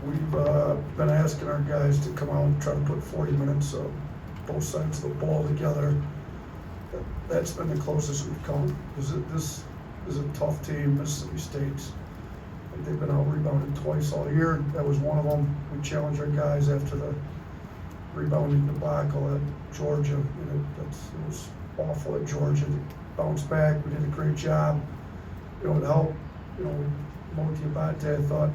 We've been asking our guys to come out and try to put 40 minutes of both sides of the ball together. That's been the closest we've come. This is a tough team, Mississippi State's. They've been out-rebounded twice all year. That was one of them. We challenged our guys after the rebounding debacle at Georgia. It was awful at Georgia. They bounced back. We did a great job. It helped. Moti Abate, I thought,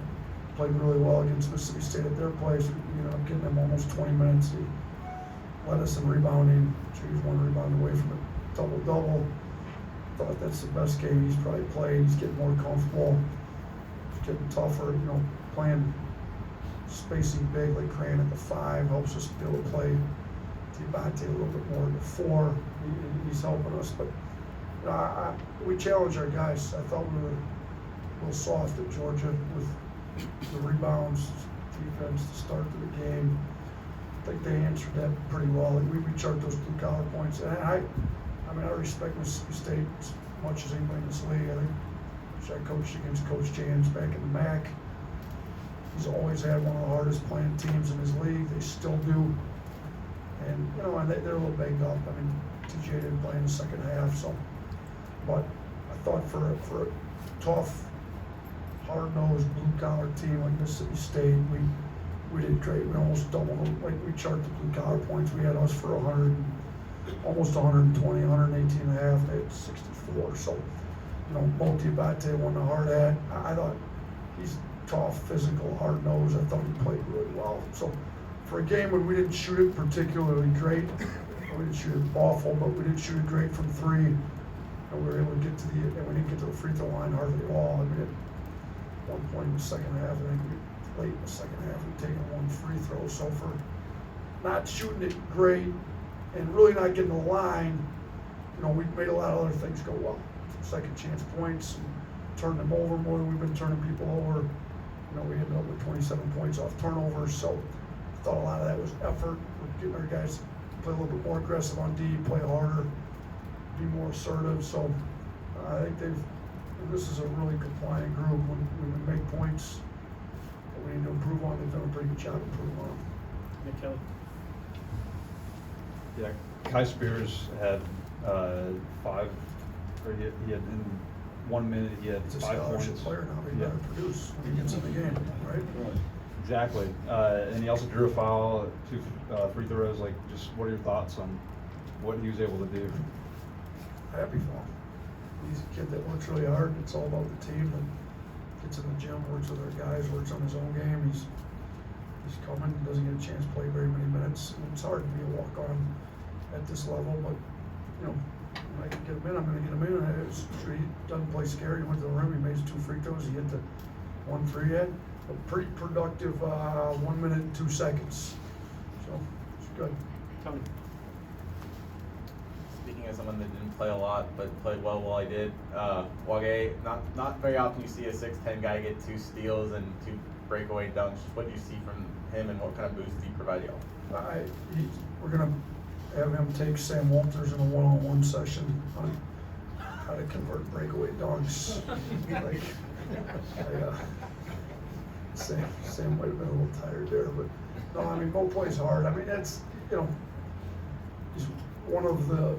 played really well against Mississippi State at their place. We ended up getting him almost 20 minutes. He led us in rebounding. He was one rebound away from a double-double. Thought that's the best game he's probably played. He's getting more comfortable. He's getting tougher. Playing spacing big like Cran at the 5 helps us be able to play Abate a little bit more at the 4. He's helping us. But we challenged our guys. I thought we were a little soft at Georgia with the rebounds, defense, the start of the game. I think they answered that pretty well. We charged those blue collar points. And I respect Mississippi State as much as anybody in this league. I think I coached against Coach Jans back in the MAC. He's always had one of the hardest playing teams in his league. They still do. And they're a little banged up. TJ didn't play in the second half, so. But I thought for a tough, hard-nosed, blue-collar team like Mississippi State, we did great. We almost doubled them. Like, we charted the blue-collar points. We had us for 100, almost 120, 118 and a half. They had 64. So, Moti Abate won the hard hat. I thought he's tough, physical, hard-nosed. I thought he played really well. So, for a game when we didn't shoot it particularly great, we didn't shoot it awful, but we didn't shoot it great from 3. And we were able to get to and we didn't get to the free throw line hardly at all. At one point in the second half, late in the second half, we'd taken 1 free throw. So for not shooting it great and really not getting the line, we made a lot of other things go well. Second chance points, and turned them over more than we've been turning people over. We ended up with 27 points off turnovers. So I thought a lot of that was effort. We're getting our guys to play a little bit more aggressive on D, play harder, be more assertive. So I think this is a really compliant group. When we make points that we need to improve on, they've done a pretty good job improving on them. Nick Kelly. Yeah, Kai Spears had 5, or he had in 1 minute he had He's a 5 scholarship points. player now. He better produce when he gets in the game, right? Exactly. And he also drew a foul, 2 free throws. Just what are your thoughts on what he was able to do? Happy for him. He's a kid that works really hard. It's all about the team. And gets in the gym, works with our guys, works on his own game. He's coming. He doesn't get a chance to play very many minutes. And it's hard to be a walk-on at this level, but when I can get him in, I'm going to get him in. He doesn't play scary. He went to the rim. He made his 2 free throws. He hit the 1 3 yet. A pretty productive 1 minute and 2 seconds. So it's good. Tony. Speaking as someone that didn't play a lot but played well while I did, Wage, not very often you see a 6'10" guy get 2 steals and 2 breakaway dunks. What do you see from him and what kind of boost do you provide you? We're going to have him take Sam Walters in a one-on-one session on how to convert breakaway dunks. Sam might have been a little tired there, but no, Bo plays hard. That's, he's one of the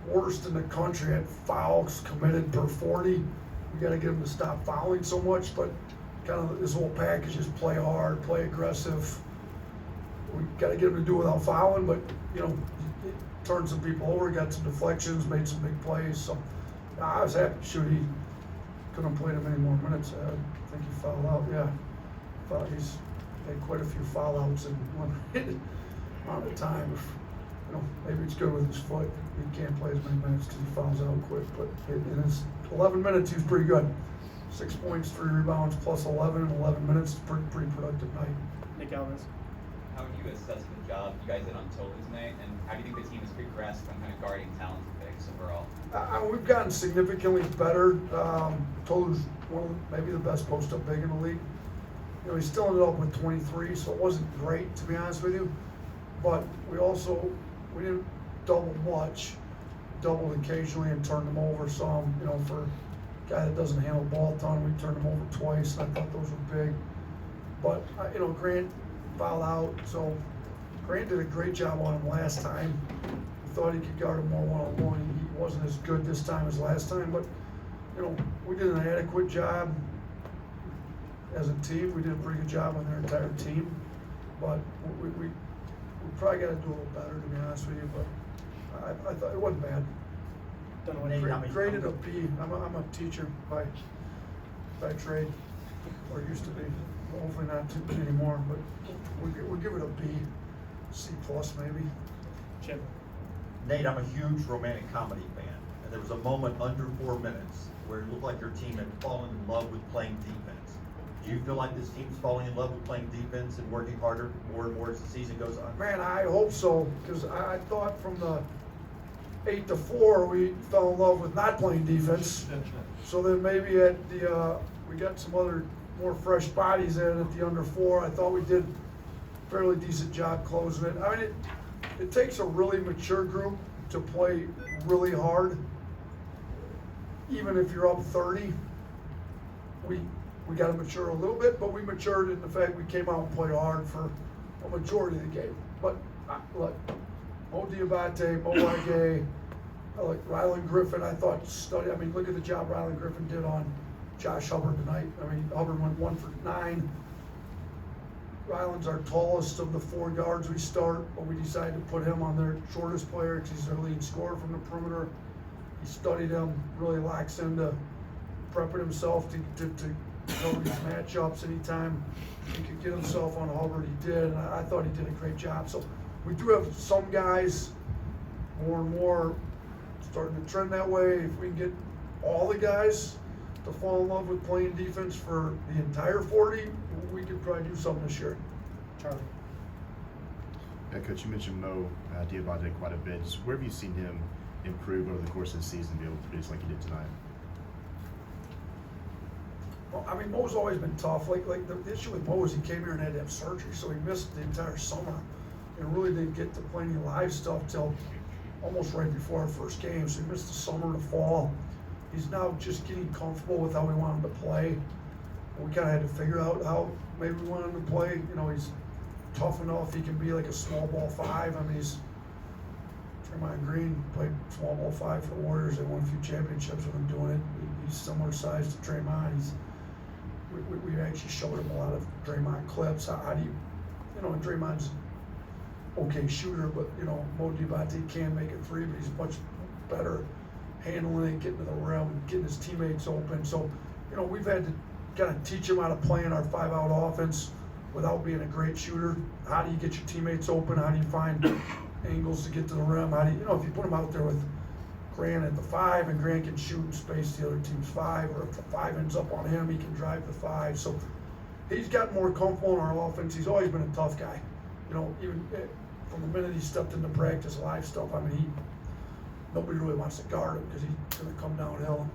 worst in the country at fouls committed per 40. We got to get him to stop fouling so much, but kind of this whole package is play hard, play aggressive. We got to get him to do it without fouling, but he turned some people over, got some deflections, made some big plays. So I was happy to shoot. He couldn't have played him any more minutes. I think he fouled out. Yeah, thought he's had quite a few foul outs in one amount of time. Maybe it's good with his foot. He can't play as many minutes because he fouls out quick. But in his 11 minutes, he was pretty good. 6 points, 3 rebounds, plus 11 in 11 minutes. Pretty productive night. Nick Alves. How would you assess the job you guys did on total tonight, and how do you think the team has progressed on kind of guarding talented bigs overall? We've gotten significantly better. Tolu's maybe the best post-up big in the league. He still ended up with 23, so it wasn't great, to be honest with you. But we didn't double much. Doubled occasionally and turned them over some. For a guy that doesn't handle the ball a ton, we turned them over twice, and I thought those were big. But, you know, Grant fouled out, so Grant did a great job on him last time. We thought he could guard him more one-on-one. He wasn't as good this time as last time, but, you know, we did an adequate job as a team. We did a pretty good job on their entire team, but we probably got to do a little better, to be honest with you, but I thought it wasn't bad. Don't know Nate, what how many- Graded a B. I'm a teacher by trade, or used to be. Hopefully not too anymore, but we'll give it a B, C plus maybe. Chip. Nate, I'm a huge romantic comedy fan, and there was a moment under 4 minutes where it looked like your team had fallen in love with playing defense. Do you feel like this team's falling in love with playing defense and working harder more and more as the season goes on? Man, I hope so, because I thought from the 8-4, we fell in love with not playing defense. So then maybe at the, we got some other more fresh bodies in at the under 4. I thought we did a fairly decent job closing it. I mean, it takes a really mature group to play really hard. Even if you're up 30, we got to mature a little bit, but we matured in the fact we came out and played hard for a majority of the game. But look, Mo Diabate, Mo Wage, like Rylan Griffin, I thought I mean, look at the job Rylan Griffin did on Josh Hubbard tonight. I mean, Hubbard went 1 for 9. Rylan's our tallest of the 4 guards we start, but we decided to put him on their shortest player because he's their lead scorer from the perimeter. He studied him, really locks into prepping himself to go these matchups anytime he could get himself on Hubbard. He did, and I thought he did a great job. So we do have some guys more and more starting to trend that way. If we can get all the guys to fall in love with playing defense for the entire 40, we could probably do something this year. Charlie. Yeah, Coach, you mentioned Mo Diabate quite a bit. Just where have you seen him improve over the course of the season, be able to produce like he did tonight? Well, I mean, Mo's always been tough. Like the issue with Mo is he came here and had to have surgery, so he missed the entire summer and really didn't get to play any live stuff till almost right before our first game. So he missed the summer and the fall. He's now just getting comfortable with how we want him to play. We kind of had to figure out how maybe we want him to play. You know, he's tough enough. He can be like a small ball 5. I mean, he's Draymond Green played small ball 5 for the Warriors. They won a few championships with him doing it. He's similar size to Draymond. We actually showed him a lot of Draymond clips. How do you know, Draymond's okay shooter, but you know, Mo Diabate can make a 3, but he's much better handling it, getting to the rim, getting his teammates open. So, you know, we've had to kind of teach him how to play in our 5-out offense without being a great shooter. How do you get your teammates open? How do you find angles to get to the rim? How do you know, if you put him out there with Grant at the 5 and Grant can shoot and space the other team's 5, or if the 5 ends up on him, he can drive the 5. So he's gotten more comfortable in our offense. He's always been a tough guy. You know, even from the minute he stepped into practice, live stuff, I mean, nobody really wants to guard him because he's going to come downhill.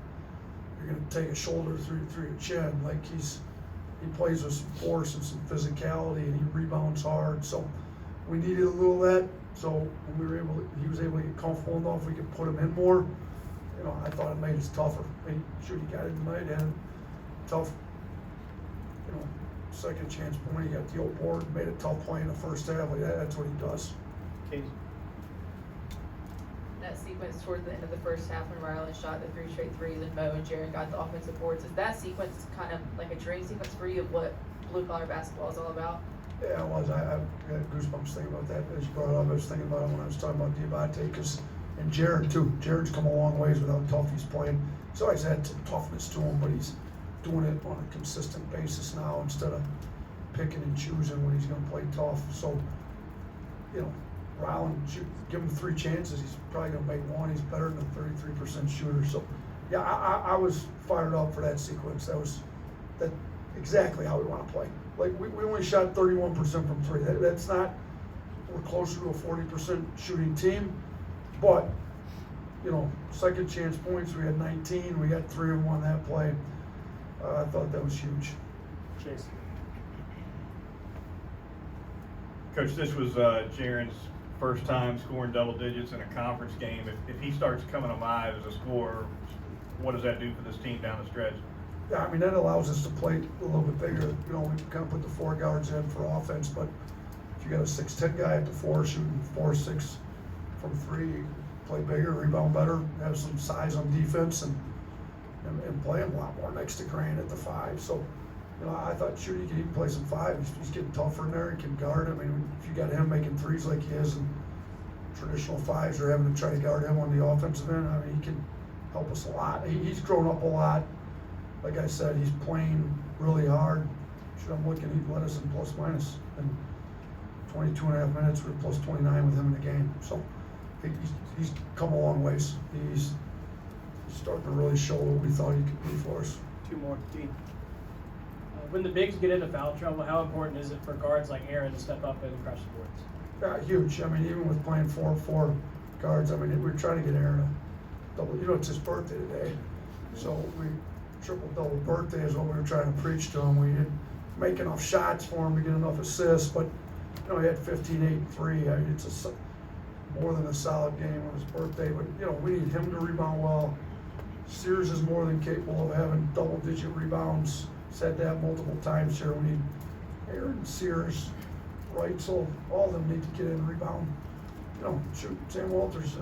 You're going to take a shoulder through your chin. Like he plays with some force and some physicality, and he rebounds hard. So we needed a little of that. So when he was able to get comfortable enough, we could put him in more. You know, I thought it made us tougher. I mean, sure, he got it tonight, and tough, you know, second chance point. He got the old board, made a tough play in the first half. Like that's what he does. Casey. That sequence towards the end of the first half when Rylan shot the 3 straight threes and Mo and Jared got the offensive boards, is that sequence kind of like a dream sequence for you of what blue collar basketball is all about? Yeah, it was. I had goosebumps thinking about that as you brought it up. I was thinking about it when I was talking about Diabate, and Jared too. Jared's come a long ways with how tough he's playing. He's always had some toughness to him, but he's doing it on a consistent basis now instead of picking and choosing when he's going to play tough. So, you know, Rylan, give him 3 chances. He's probably going to make 1. He's better than a 33% shooter. So, yeah, I was fired up for that sequence. That exactly how we want to play. Like, we only shot 31% from 3. That's not, we're closer to a 40% shooting team. But, you know, second chance points, we had 19. We got 3 of them on that play. I thought that was huge. Chase. Coach, this was Jaren's first time scoring double digits in a conference game. If he starts coming alive as a scorer, what does that do for this team down the stretch? Yeah, I mean, that allows us to play a little bit bigger. You know, we kind of put the 4 guards in for offense, but if you got a 6'10" guy at the 4 shooting 4-6 from 3, you can play bigger, rebound better, have some size on defense, and play him a lot more next to Grant at the 5. So, you know, I thought Shooty could even play some 5. He's getting tougher in there. He can guard. I mean, if you got him making 3s like he is, and traditional 5s are having to try to guard him on the offensive end, I mean, he can help us a lot. He's grown up a lot. Like I said, he's playing really hard. Should I'm looking, he led us in plus minus. And 22 and a half minutes, we're plus 29 with him in the game. So he's come a long ways. He's starting to really show what we thought he could be for us. 2 more, Dean. When the bigs get into foul trouble, how important is it for guards like Aaron to step up and crush the boards? Yeah, huge. I mean, even with playing 4-4 guards, I mean, we're trying to get Aaron a double. You know, it's his birthday today. So we triple-double birthday is what we were trying to preach to him. We didn't make enough shots for him to get enough assists, but, you know, he had 15, 8, and 3. I mean, it's more than a solid game on his birthday, but, you know, we need him to rebound well. Sears is more than capable of having double-digit rebounds. Said that multiple times here. We need Aaron, Sears, right? So all of them need to get in and rebound. You know, shoot, Sam Walters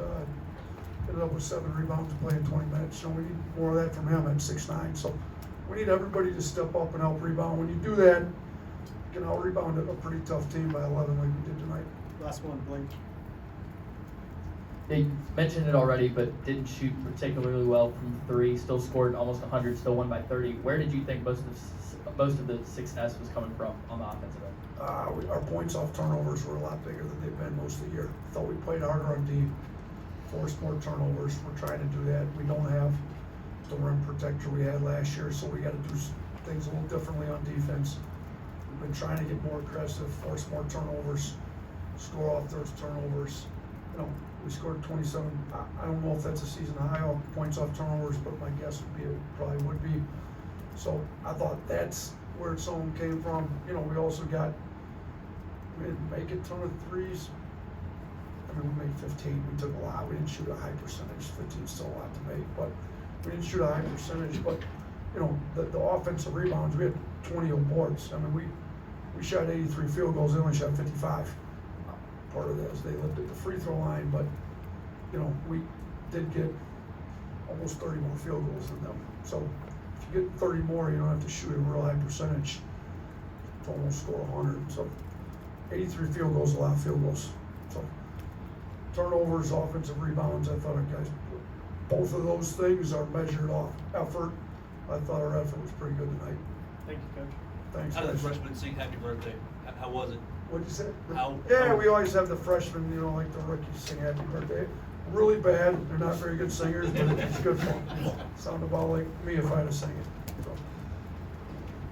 ended up with 7 rebounds to play in 20 minutes. So we need more of that from him at 6'9". So we need everybody to step up and help rebound. When you do that, you can out-rebound a pretty tough team by 11 like we did tonight. Last one, Blake. They mentioned it already, but didn't shoot particularly well from 3. Still scored almost 100. Still won by 30. Where did you think most of the success was coming from on the offensive end? Our points off turnovers were a lot bigger than they've been most of the year. I thought we played harder on D, forced more turnovers. We're trying to do that. We don't have the rim protector we had last year, so we got to do things a little differently on defense. We've been trying to get more aggressive, force more turnovers, score off those turnovers. You know, we scored 27. I don't know if that's a season high off points off turnovers, but my guess would be it probably would be. So I thought that's where some of them came from. You know, we also got, we didn't make a ton of 3s. I mean, we made 15. We took a lot. We didn't shoot a high percentage. 15 is still a lot to make, but we didn't shoot a high percentage. But, you know, the offensive rebounds, we had 20 on boards. I mean, we shot 83 field goals. They only shot 55. Part of that is they lived at the free throw line, but, you know, we did get almost 30 more field goals than them. So if you get 30 more, you don't have to shoot a real high percentage to almost score 100. So 83 field goals, a lot of field goals. So turnovers, offensive rebounds, I thought our guys, both of those things are measured off effort. I thought our effort was pretty good tonight. Thank you, Coach. Thanks, How did the guys. freshmen sing happy birthday? How was it? What'd you say? How- Yeah, we always have the freshmen, you know, like the rookies sing happy birthday. Really bad. They're not very good singers, but it's good fun. Sound about like me if I had to sing it. So.